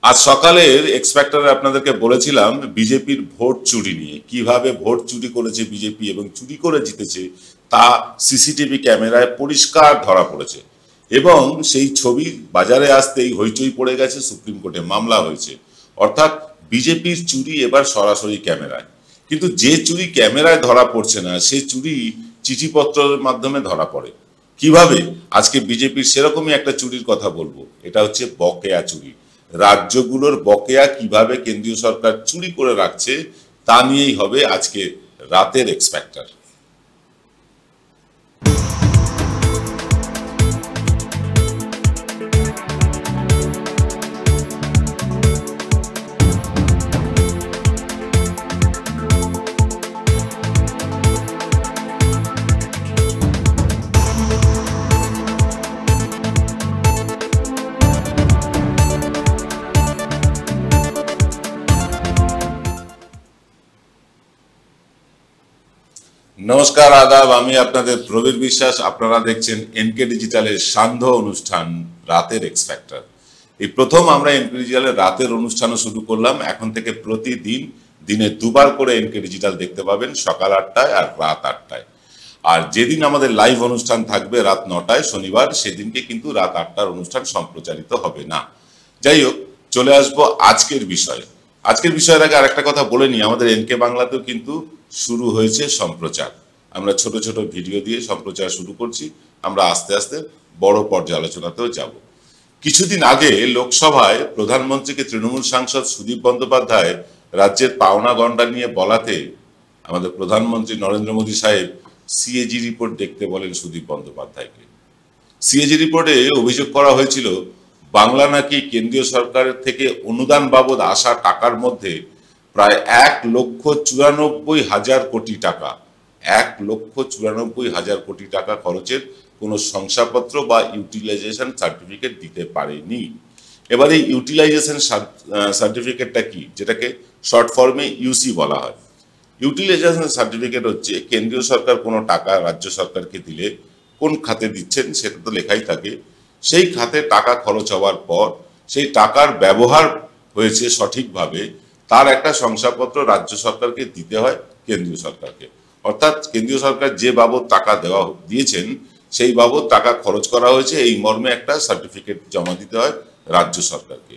আজ সকালের এক্সপেক্টারে আপনাদেরকে বলেছিলাম বিজেপির ভোট চুরি নিয়ে, কিভাবে ভোট চুরি করেছে বিজেপি এবং চুরি করে জিতেছে তা সিসিটিভি ক্যামেরায় পরিষ্কার ধরা পড়েছে। এবং সেই ছবি বাজারে আসতেই হইচই পড়ে গেছে, সুপ্রিম কোর্টে মামলা হয়েছে। অর্থাৎ বিজেপির চুরি এবার সরাসরি ক্যামেরায়। কিন্তু যে চুরি ক্যামেরায় ধরা পড়ছে না, সে চুরি চিঠিপত্রের মাধ্যমে ধরা পড়ে। কিভাবে? আজকে বিজেপির সেরকমই একটা চুরির কথা বলবো। এটা হচ্ছে বকেয়া চুরি। রাজ্যগুলোর বকেয়া কিভাবে কেন্দ্রীয় সরকার চুরি করে রাখছে তা নিয়েই হবে আজকে রাতের এক্সপেক্টার। নমস্কার, আদাব। আমি আপনাদের প্রবীর বিশ্বাস। আপনারা দেখছেন এনকে ডিজিটালের সান্ধ্য অনুষ্ঠান রাতের এক্সপেক্টার। এই প্রথম আমরা এনকে ডিজিটালের রাতের অনুষ্ঠানও শুরু করলাম। এখন থেকে প্রতিদিন দিনে দুবার করে এনকে ডিজিটাল দেখতে পাবেন, সকাল 8টায় আর রাত 8টায়। আর যেদিন আমাদের লাইভ অনুষ্ঠান থাকবে রাত 9টায় শনিবার, সেদিনকে কিন্তু রাত 8টার অনুষ্ঠান সম্প্রচারিত হবে না। যাই হোক, চলে আসবো আজকের বিষয়ে। আজকের বিষয়ের আগে আরেকটা কথা বলে নিই, আমাদের এনকে বাংলাতেও কিন্তু শুরু হয়েছে সম্প্রচার। আমরা ছোট ছোট ভিডিও দিয়ে সম্প্রচার শুরু করছি। আমরা আস্তে আস্তে বড় পর্যালোচনাতেও যাব। কিছুদিন আগে লোকসভায় প্রধানমন্ত্রীকে তৃণমূল সাংসদ সুদীপ বন্দ্যোপাধ্যায় রাজ্যের পাওনা গন্ডা নিয়ে বলাতে আমাদের প্রধানমন্ত্রী নরেন্দ্র মোদী সাহেব সিএজি রিপোর্ট দেখতে বলেন সুদীপ বন্দ্যোপাধ্যায়কে। সিএজি রিপোর্টে অভিযোগ করা হয়েছিল বাংলা নাকি কেন্দ্রীয় সরকারের থেকে অনুদান বাবদ আসা টাকার মধ্যে প্রায় 1,94,000 কোটি টাকা 1,94,000 কোটি টাকা খরচের কোনো শংসাপত্র বা ইউটিলাইজেশন সার্টিফিকেট দিতে পারেনি। এবার এই ইউটিলাইজেশন সার্টিফিকেটটা কি, যেটাকে শর্ট ফর্মে ইউসি বলা হয়। ইউটিলাইজেশন সার্টিফিকেট হচ্ছে কেন্দ্রীয় সরকার কোনো টাকা রাজ্য সরকারকে দিলে কোন খাতে দিচ্ছেন সেটা তো লেখাই থাকে। সেই খাতে টাকা খরচ হওয়ার পর সেই টাকার ব্যবহার হয়েছে সঠিকভাবে তার একটা শংসাপত্র রাজ্য সরকারকে দিতে হয় কেন্দ্রীয় সরকারকে। অর্থাৎ কেন্দ্রীয় সরকার যে বাবদ টাকা দিয়েছেন সেই বাবদ টাকা খরচ করা হয়েছে এই মর্মে একটা সার্টিফিকেট জমা দিতে হয় রাজ্য সরকারকে।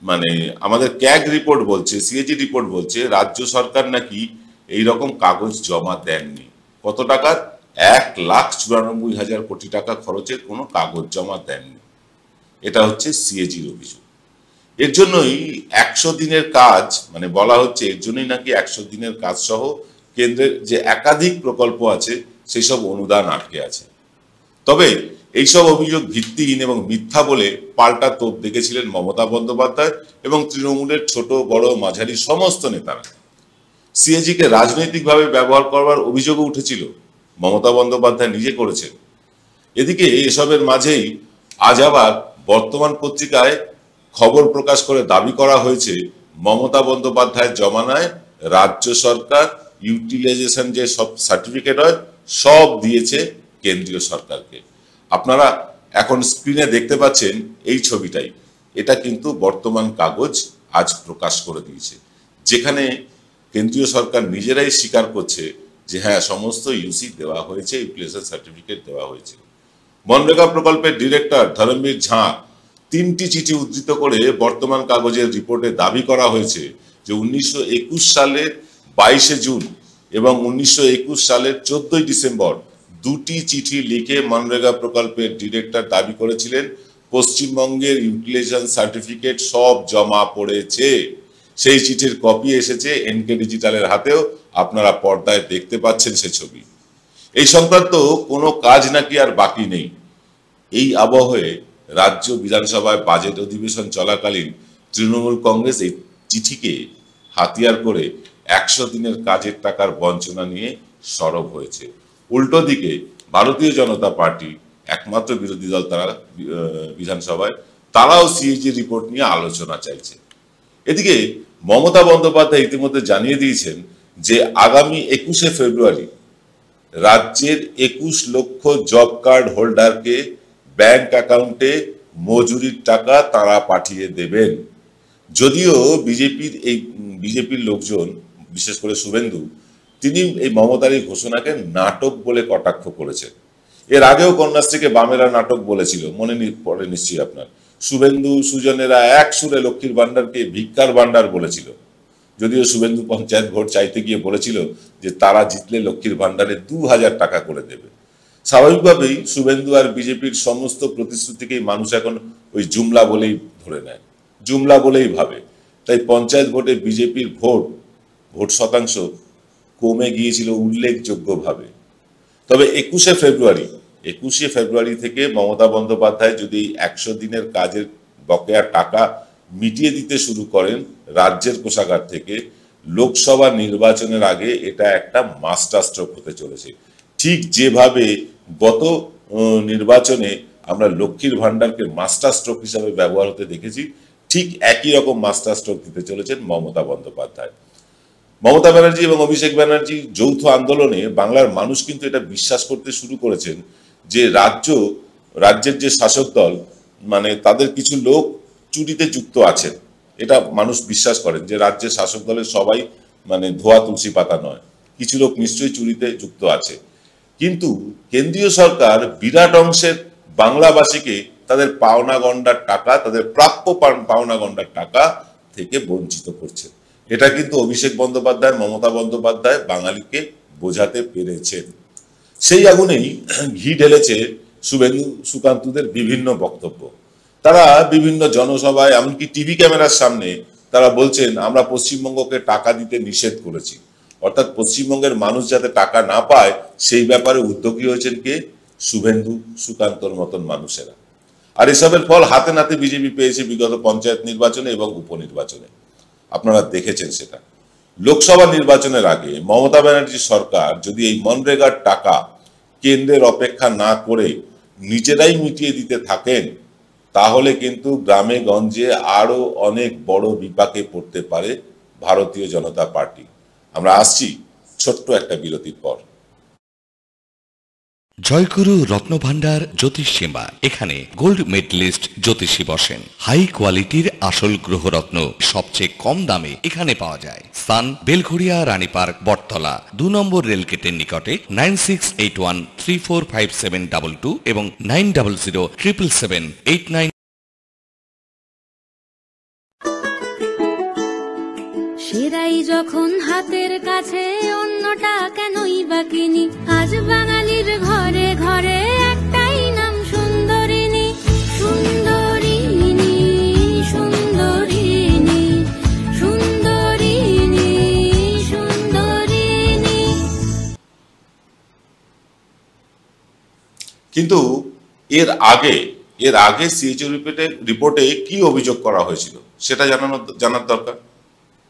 মানে আমাদের ক্যাগ রিপোর্ট বলছে, সিএজি রিপোর্ট বলছে রাজ্য সরকার নাকি এই রকম কাগজ জমা দেননি। কত টাকার? 1,94,000 কোটি টাকা খরচের কোনো কাগজ জমা দেননি। এটা হচ্ছে সিএজির অভিযোগ। এর জন্যই 100 দিনের কাজ, মানে বলা হচ্ছে এর জন্যই নাকি 100 দিনের কাজ সহ কেন্দ্রের যে একাধিক প্রকল্প আছে সেই সব অনুদান আটকে আছে। তবে এইসব অভিযোগ ভিত্তিহীন এবং মিথ্যা বলে পাল্টা তোপ দেখেছিলেন মমতা বন্দ্যোপাধ্যায় এবং তৃণমূলের ছোট বড় মাঝারি সমস্ত নেতারা। সিএজিকে রাজনৈতিকভাবে ব্যবহার করবার অভিযোগও উঠেছিল, মমতা বন্দ্যোপাধ্যায় নিজে করেছেন। এদিকে এসবের মাঝেই আজ আবার বর্তমান পত্রিকায় খবর প্রকাশ করে দাবি করা হয়েছে মমতা বন্দ্যোপাধ্যায়ের জমানায় রাজ্য সরকার ইউটিলাইজেশন যে সব সার্টিফিকেট হয় সব দিয়েছে কেন্দ্রীয় সরকারকে। আপনারা এখন স্ক্রিনে দেখতে পাচ্ছেন এই ছবিটাই। এটা কিন্তু বর্তমান কাগজ আজ প্রকাশ করে দিয়েছে, যেখানে কেন্দ্রীয় সরকার নিজেরাই স্বীকার করছে যে হ্যাঁ, সমস্ত ইউসি দেওয়া হয়েছে, ইউটিলাইজেশন সার্টিফিকেট দেওয়া হয়েছে। মনরেগা প্রকল্পের ডিরেক্টর ধর্মবীর ঝা 3টি চিঠি উদ্ধৃত করে বর্তমান কাগজের রিপোর্টে দাবি করা হয়েছে যে 1921 সালের 22শে জুন এবং 1921 সালের 14ই ডিসেম্বর 2টি চিঠি লিখে মনরেগা প্রকল্পের ডিরেক্টর দাবি করেছিলেন পশ্চিমবঙ্গের ইউটিলাইজেশন সার্টিফিকেট সব জমা পড়েছে। সেই চিঠির কপি এসেছে এনকে ডিজিটালের হাতেও, আপনারা পর্দায় দেখতে পাচ্ছেন সে ছবি। এই সংক্রান্ত কোনো কাজ নাকি আর বাকি নেই। এই আবহে রাজ্য বিধানসভায় বাজেট অধিবেশন চলাকালীন তৃণমূল কংগ্রেস এই চিঠিকে হাতিয়ার করে 100 দিনের কাজের টাকার বঞ্চনা নিয়ে সরব হয়েছে। উল্টো দিকে ভারতীয় জনতা পার্টি, একমাত্র বিরোধী দল তারা বিধানসভায়, তারাও সিএজি রিপোর্ট নিয়ে আলোচনা চাইছে। এদিকে মমতা বন্দ্যোপাধ্যায় ইতিমধ্যে জানিয়ে দিয়েছেন যে আগামী 21শে ফেব্রুয়ারি রাজ্যের 21 লক্ষ জব কার্ড হোল্ডারকে ব্যাংক অ্যাকাউন্টে মজুরির টাকা তারা পাঠিয়ে দেবেন। যদিও বিজেপির লোকজন, বিশেষ করে শুভেন্দু, তিনি এই মমতার এই ঘোষণাকে নাটক বলে কটাক্ষ করেছেন। এর আগেও কন্যাশ্রীকে বামেরা নাটক বলেছিল, মনে পড়ে নিশ্চয়ই আপনার। শুভেন্দু সুজনেরা এক সুরে লক্ষ্মীর ভান্ডারকে ভিক্ষার ভান্ডার বলেছিল। যদিও শুভেন্দু পঞ্চায়েত ভোট চাইতে গিয়ে বলেছিল যে তারা জিতলে লক্ষ্মীর ভান্ডারে 2000 টাকা করে দেবে। স্বাভাবিকভাবেই শুভেন্দু আর বিজেপির সমস্ত প্রতিশ্রুতিকেই মানুষ এখন ওই জুমলা বলেই ধরে নেয়, জুমলা বলেই ভাবে। তাই পঞ্চায়েত ভোটে বিজেপির ভোট শতাংশ কমে গিয়েছিল উল্লেখযোগ্যভাবে। তবে 21শে ফেব্রুয়ারি থেকে মমতা বন্দ্যোপাধ্যায় যদি 100 দিনের কাজের বকেয়া টাকা মিটিয়ে দিতে শুরু করেন রাজ্যের কোষাগার থেকে, লোকসভা নির্বাচনের আগে এটা একটা মাস্টার স্ট্রোক হতে চলেছে। ঠিক যেভাবে গত নির্বাচনে আমরা লক্ষ্মীর ভান্ডারকে মাস্টার স্ট্রোক হিসাবে ব্যবহার হতে দেখেছি, ঠিক একই রকম মাস্টার স্ট্রোক দিতে চলেছেন মমতা বন্দ্যোপাধ্যায়। মমতা ব্যানার্জি এবং অভিষেক ব্যানার্জি যৌথ আন্দোলনে বাংলার মানুষ কিন্তু এটা বিশ্বাস করতে শুরু করেছেন যে রাজ্যের যে শাসক দল, মানে তাদের কিছু লোক চুরিতে যুক্ত আছেন। এটা মানুষ বিশ্বাস করেন যে রাজ্যের শাসক দলের সবাই মানে ধোয়া তুলসী পাতা নয়, কিছু লোক নিশ্চয়ই চুরিতে যুক্ত আছে। কিন্তু কেন্দ্রীয় সরকার বিরাট অংশের বাংলাবাসীকে তাদের পাওনা গন্ডার টাকা, তাদের প্রাপ্য পাওনা গন্ডার টাকা থেকে বঞ্চিত করছে। এটা কিন্তু অভিষেক বন্দ্যোপাধ্যায়, মমতা বন্দ্যোপাধ্যায় বাঙালিকে বোঝাতে পেরেছেন। সেই আগুনেই ঘি ঢেলেছে শুভেন্দু সুকান্তুদের বিভিন্ন বক্তব্য। তারা বিভিন্ন জনসভায়, এমনকি টিভি ক্যামেরার সামনে তারা বলছেন আমরা পশ্চিমবঙ্গকে টাকা দিতে নিষেধ করেছি। অর্থাৎ পশ্চিমবঙ্গের মানুষ যাতে টাকা না পায় সেই ব্যাপারে উদ্যোগী হয়েছেন কে? শুভেন্দু সুকান্তর মতন মানুষেরা। আর এসবের ফল হাতে নাতে বিজেপি পেয়েছে বিগত পঞ্চায়েত নির্বাচনে এবং উপনির্বাচনে। আপনারা দেখেছেন সেটা। লোকসভা নির্বাচনের আগে মমতা ব্যানার্জি সরকার যদি এই মনরেগার টাকা কেন্দ্রের অপেক্ষা না করে নিজেরাই মিটিয়ে দিতে থাকেন, তাহলে কিন্তু গ্রামে গঞ্জে আরো অনেক বড় বিপাকে পড়তে পারে ভারতীয় জনতা পার্টি। আমরা আসছি ছোট্ট একটা বিরতির পর। জয়গুরু রত্নভান্ডার জ্যোতিষীমা, এখানে গোল্ড মেডেলিস্ট জ্যোতিষী বসেন। হাই কোয়ালিটির আসল গ্রহরত্ন সবচেয়ে কম দামে এখানে পাওয়া যায়। স্থান বেলঘড়িয়া, রানী পার্ক, বটতলা, 2 নম্বর রেলগেটের নিকটে। 9681345722 এবং 90077789। সেরাই যখন হাতের কাছে, অন্যটা কেনই বা কিনি। আজ বাঙালির ঘরে ঘরে একটাই নাম সুন্দরিনী, সুন্দরিনী, সুন্দরিনী, সুন্দরিনী, সুন্দরিনী। কিন্তু এর আগে সিএজি রিপোর্টে কি অভিযোগ করা হয়েছিল সেটা জানার দরকার।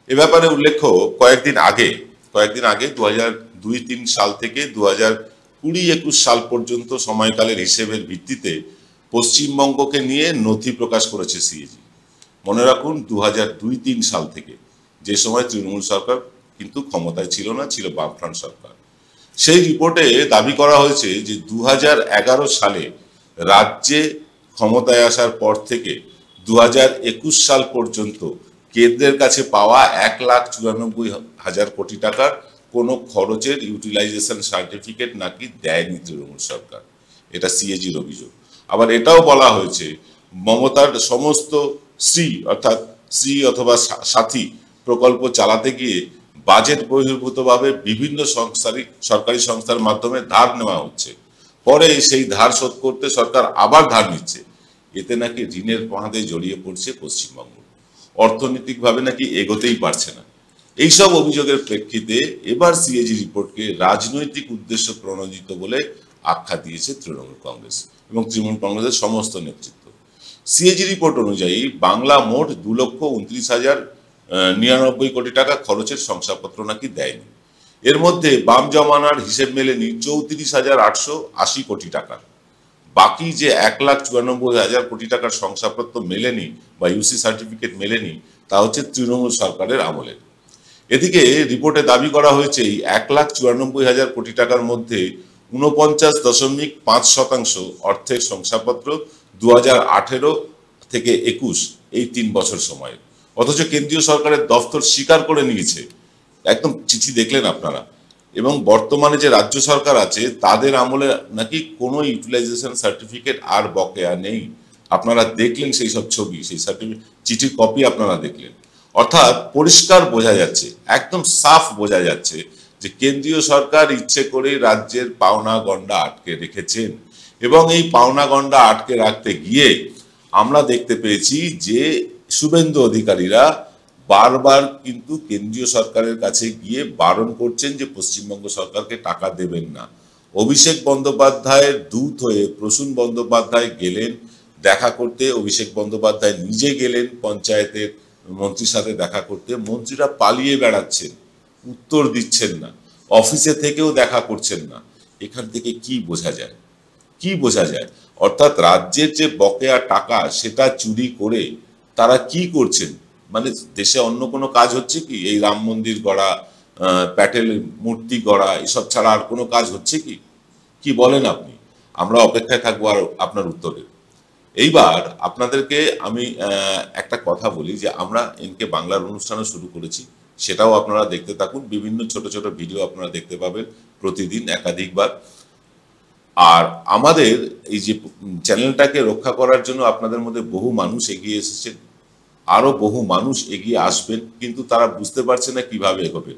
এ ব্যাপারে উল্লেখ্য, কয়েকদিন আগে 2002-03 সাল থেকে 2020-21 সাল পর্যন্ত সময়কালের হিসেবের ভিত্তিতে পশ্চিমবঙ্গকে নিয়ে নথি প্রকাশ করেছে সিএজি। মনে রাখুন 2002-03 সাল থেকে, যে সময় তৃণমূল সরকার কিন্তু ক্ষমতায় ছিল না, ছিল বামফ্রন্ট সরকার। সেই রিপোর্টে দাবি করা হয়েছে যে 2011 সালে রাজ্যে ক্ষমতায় আসার পর থেকে 2021 সাল পর্যন্ত কেন্দ্রের কাছে পাওয়া 1,94,000 কোটি টাকার কোনো খরচের ইউটিলাইজেশন সার্টিফিকেট নাকি দেয়নি তৃণমূল সরকার। এটা সিএজির অভিযোগ। আবার এটাও বলা হয়েছে মমতার সমস্ত শ্রী অথবা সাথী প্রকল্প চালাতে গিয়ে বাজেট বহির্ভূতভাবে বিভিন্ন সরকারি সংস্থার মাধ্যমে ধার নেওয়া হচ্ছে। পরে সেই ধার শোধ করতে সরকার আবার ধার নিচ্ছে। এতে নাকি ঋণের ফাঁদে জড়িয়ে পড়ছে পশ্চিমবঙ্গ, অর্থনৈতিকভাবে নাকি এগোতেই পারছে না। এইসব অভিযোগের প্রেক্ষিতে এবার সিএজি রিপোর্টকে রাজনৈতিক উদ্দেশ্য প্রণোদিত বলে আখ্যা দিয়েছে তৃণমূল কংগ্রেস এবং তৃণমূল কংগ্রেসের সমস্ত নেতৃত্ব। সিএজি রিপোর্ট অনুযায়ী বাংলা মোট 2,29,099 কোটি টাকা খরচের শংসাপত্র নাকি দেয়নি। এর মধ্যে বাম জমানার হিসেব মেলেনি 34,880 কোটি টাকা। বাকি যে 1,94,000 কোটি টাকার শংসাপত্র মেলেনি বা ইউসি সার্টিফিকেট মেলেনি, তা হচ্ছে তৃণমূল সরকারের আমলের। এদিকে রিপোর্টে দাবি করা হয়েছে এই 1,94,000 কোটি টাকার মধ্যে 49.5% অর্থের শংসাপত্র 2018 থেকে 21 এই 3 বছর সময়ে। অথচ কেন্দ্রীয় সরকারের দফতর স্বীকার করে নিয়েছে, একদম চিঠি দেখলেন আপনারা। এবং বর্তমানে যে রাজ্য সরকার আছে তাদের আমলে নাকি কোনো ইউটিলাইজেশন সার্টিফিকেট আর বকেয়া নেই। আপনারা দেখলেন সেই সব ছবি, সেই সার্টিফিকেট চিঠির কপি আপনারা দেখলেন। অর্থাৎ পরিষ্কার বোঝা যাচ্ছে, একদম সাফ বোঝা যাচ্ছে যে কেন্দ্রীয় সরকার ইচ্ছে করে রাজ্যের পাওনা গন্ডা আটকে রেখেছেন। এবং এই পাওনা গন্ডা আটকে রাখতে গিয়ে আমরা দেখতে পেয়েছি যে শুভেন্দু অধিকারীরা বারবার কিন্তু কেন্দ্রীয় সরকারের কাছে গিয়ে বারণ করছেন যে পশ্চিমবঙ্গ সরকারকে টাকা দেবেন না। অভিষেক বন্দ্যোপাধ্যায়ের দূত হয়ে প্রসূন বন্দ্যোপাধ্যায় গেলেন দেখা করতে, অভিষেক বন্দ্যোপাধ্যায় নিজে গেলেন পঞ্চায়েতের মন্ত্রীর সাথে দেখা করতে। মন্ত্রীরা পালিয়ে বেড়াচ্ছেন, উত্তর দিচ্ছেন না, অফিসে থেকেও দেখা করছেন না। এখান থেকে কি বোঝা যায়? কি বোঝা যায়? অর্থাৎ রাজ্যের যে বকেয়া টাকা সেটা চুরি করে তারা কি করছেন? মানে দেশে অন্য কোনো কাজ হচ্ছে কি? এই রাম মন্দির গড়া, প্যাটেল মূর্তি গড়া, এসব ছাড়া আর কোনো কাজ হচ্ছে কি? কি বলেন আপনি? আমরা অপেক্ষায় থাকবো আর আপনার উত্তরের। এইবার আপনাদেরকে আমি একটা কথা বলি যে আমরা এনকে বাংলার অনুষ্ঠানও শুরু করেছি, সেটাও আপনারা দেখতে থাকুন। বিভিন্ন ছোট ছোট ভিডিও আপনারা দেখতে পাবেন প্রতিদিন একাধিকবার। আর আমাদের এই যে চ্যানেলটাকে রক্ষা করার জন্য আপনাদের মধ্যে বহু মানুষ এগিয়ে এসেছেন, আরো বহু মানুষ এগিয়ে আসবেন, কিন্তু তারা বুঝতে পারছে না কিভাবে এগোবেন।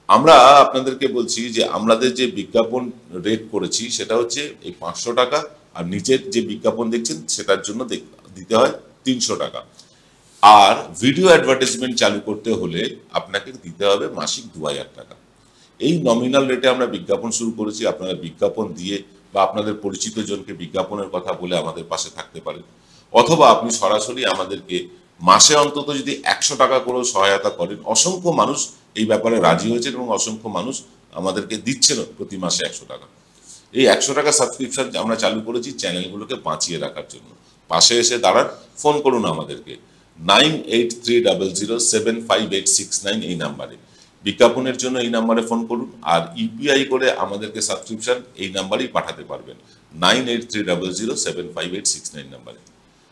আমরা আপনাদেরকে বলছি যে আমাদের যে বিজ্ঞাপন রেট করেছি সেটা হচ্ছে এই 500 টাকা, আর নিচের যে বিজ্ঞাপন দেখছেন সেটার জন্য দিতে হয় 300 টাকা। আর ভিডিও অ্যাডভার্টাইজমেন্ট চালু করতে হলে আপনাকে দিতে হবে মাসিক 2000 টাকা। এই নমিনাল রেটে আমরা বিজ্ঞাপন শুরু করেছি। আপনারা বিজ্ঞাপন দিয়ে বা আপনাদের পরিচিত জনকে বিজ্ঞাপনের কথা বলে আমাদের পাশে থাকতে পারেন, অথবা আপনি সরাসরি আমাদেরকে মাসে অন্তত যদি 100 টাকা করেও সহায়তা করেন। অসংখ্য মানুষ এই ব্যাপারে রাজি হয়েছেন এবং অসংখ্য মানুষ আমাদেরকে দিচ্ছেন প্রতি মাসে 100 টাকা। এই 100 টাকা সাবস্ক্রিপশন আমরা চালু করেছি চ্যানেলগুলোকে বাঁচিয়ে রাখার জন্য। পাশে এসে দাঁড়ান, ফোন করুন আমাদেরকে 9830075869 এই নাম্বারে। বিজ্ঞাপনের জন্য এই নাম্বারে ফোন করুন, আর ইউপিআই করে আমাদেরকে সাবস্ক্রিপশন এই নাম্বারেই পাঠাতে পারবেন 9830075869 নাম্বারে।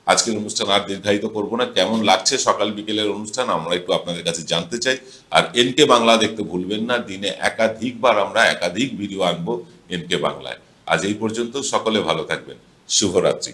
আজকের অনুষ্ঠান আর দীর্ঘায়িত করবো না। কেমন লাগছে সকাল বিকেলের অনুষ্ঠান আমরা একটু আপনাদের কাছে জানতে চাই। আর এনকে বাংলা দেখতে ভুলবেন না, দিনে একাধিকবার আমরা একাধিক ভিডিও আনবো এনকে বাংলায়। আজ এই পর্যন্ত, সকলে ভালো থাকবেন, শুভরাত্রি।